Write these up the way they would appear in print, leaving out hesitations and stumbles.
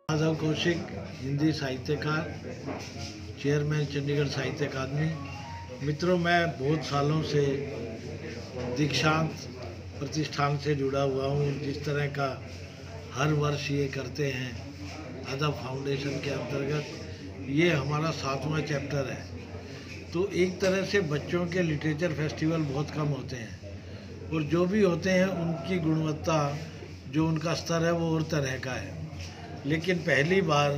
माधव कौशिक, हिंदी साहित्यकार, चेयरमैन चंडीगढ़ साहित्य अकादमी। मित्रों, मैं बहुत सालों से दीक्षांत प्रतिष्ठान से जुड़ा हुआ हूँ। जिस तरह का हर वर्ष ये करते हैं अदब फाउंडेशन के अंतर्गत, ये हमारा 7वां चैप्टर है। तो एक तरह से बच्चों के लिटरेचर फेस्टिवल बहुत कम होते हैं, और जो भी होते हैं उनकी गुणवत्ता, जो उनका स्तर है वो और तरह का है। लेकिन पहली बार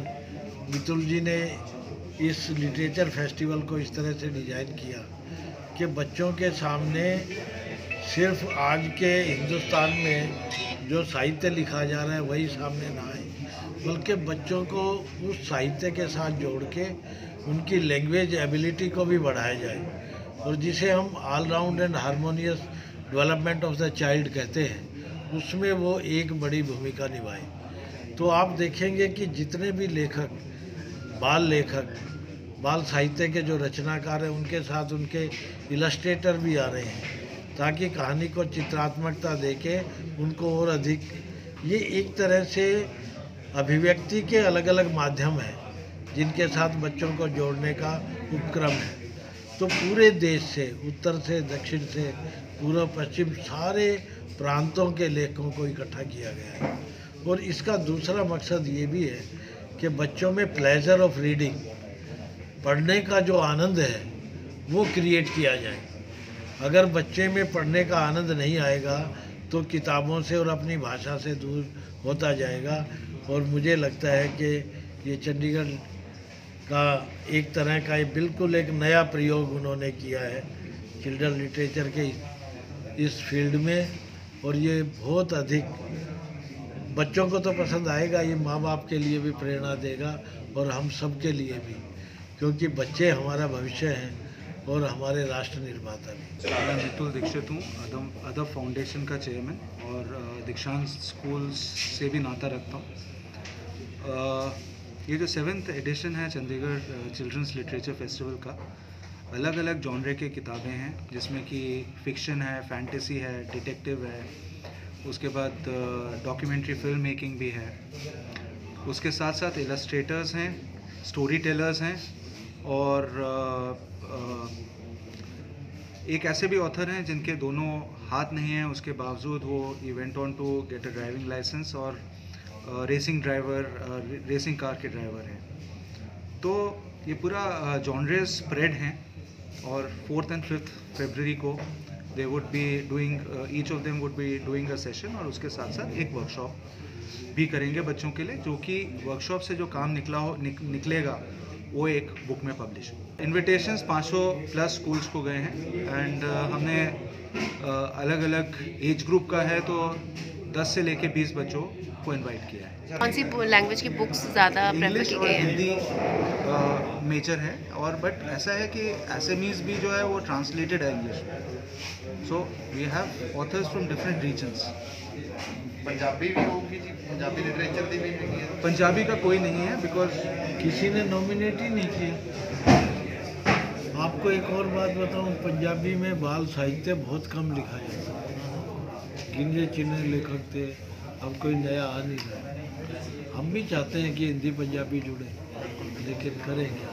मितुल जी ने इस लिटरेचर फेस्टिवल को इस तरह से डिज़ाइन किया कि बच्चों के सामने सिर्फ आज के हिंदुस्तान में जो साहित्य लिखा जा रहा है वही सामने ना आए, बल्कि बच्चों को उस साहित्य के साथ जोड़ के उनकी लैंग्वेज एबिलिटी को भी बढ़ाया जाए, और जिसे हम all round and harmonious development of the child कहते हैं, उसमें वो एक बड़ी भूमिका निभाए। तो आप देखेंगे कि जितने भी लेखक, बाल साहित्य के जो रचनाकार हैं, उनके साथ उनके इलस्ट्रेटर भी आ रहे हैं, ताकि कहानी को चित्रात्मकता देके उनको और अधिक, ये एक तरह से अभिव्यक्ति के अलग अलग माध्यम हैं जिनके साथ बच्चों को जोड़ने का उपक्रम है। तो पूरे देश से, उत्तर से दक्षिण से पूर्व पश्चिम, सारे प्रांतों के लेखकों को इकट्ठा किया गया है। और इसका दूसरा मकसद ये भी है कि बच्चों में प्लेजर ऑफ रीडिंग, पढ़ने का जो आनंद है वो क्रिएट किया जाए। अगर बच्चे में पढ़ने का आनंद नहीं आएगा तो किताबों से और अपनी भाषा से दूर होता जाएगा। और मुझे लगता है कि ये चंडीगढ़ का एक तरह का बिल्कुल एक नया प्रयोग उन्होंने किया है चिल्ड्रन लिटरेचर के इस फील्ड में, और ये बहुत अधिक बच्चों को तो पसंद आएगा, ये माँ बाप के लिए भी प्रेरणा देगा और हम सब के लिए भी, क्योंकि बच्चे हमारा भविष्य हैं और हमारे राष्ट्र निर्माता भी। मैं मितुल दीक्षित हूँ, अदब फाउंडेशन का चेयरमैन, और दीक्षांत स्कूल से भी नाता रखता हूँ। ये जो 7th एडिशन है चंडीगढ़ चिल्ड्रंस लिटरेचर फेस्टिवल का, अलग अलग जॉनरे के किताबें हैं, जिसमें कि फ़िक्शन है, फैंटेसी है, डिटेक्टिव है, उसके बाद डॉक्यूमेंट्री फिल्म मेकिंग भी है, उसके साथ साथ इलस्ट्रेटर्स हैं, स्टोरी टेलर्स हैं, और एक ऐसे भी ऑथर हैं जिनके दोनों हाथ नहीं हैं, उसके बावजूद वो event on to get a driving licence, और रेसिंग कार के ड्राइवर हैं। तो ये पूरा जॉनरे स्प्रेड हैं, और 4th and 5th फरवरी को they would be doing each of them would be doing a session, और उसके साथ साथ एक वर्कशॉप भी करेंगे बच्चों के लिए, जो कि वर्कशॉप से जो काम निकलेगा वो एक बुक में पब्लिश हो। इन्विटेशंस 500+ स्कूल्स को गए हैं, एंड हमने अलग अलग एज ग्रुप का है, तो 10 से लेके 20 बच्चों को इनवाइट किया है। कौन सी लैंग्वेज की बुक्स ज़्यादा प्रेफर की गई हैं? हिंदी मेजर है, और बट ऐसा है कि एसएमईज भी जो है वो ट्रांसलेटेड है इंग्लिश में, so we have authors from different regions. Punjabi भी होगी जी, पंजाबी लिटरेचर दी भी है? पंजाबी का कोई नहीं है, बिकॉज किसी ने नॉमिनेट ही नहीं किया। आपको एक और बात बताऊं, पंजाबी में बाल साहित्य बहुत कम लिखा जाता है, गिने चुने लेखक थे, अब कोई नया आ नहीं रहा। हम भी चाहते हैं कि हिंदी पंजाबी जुड़े, लेकिन करेंगे।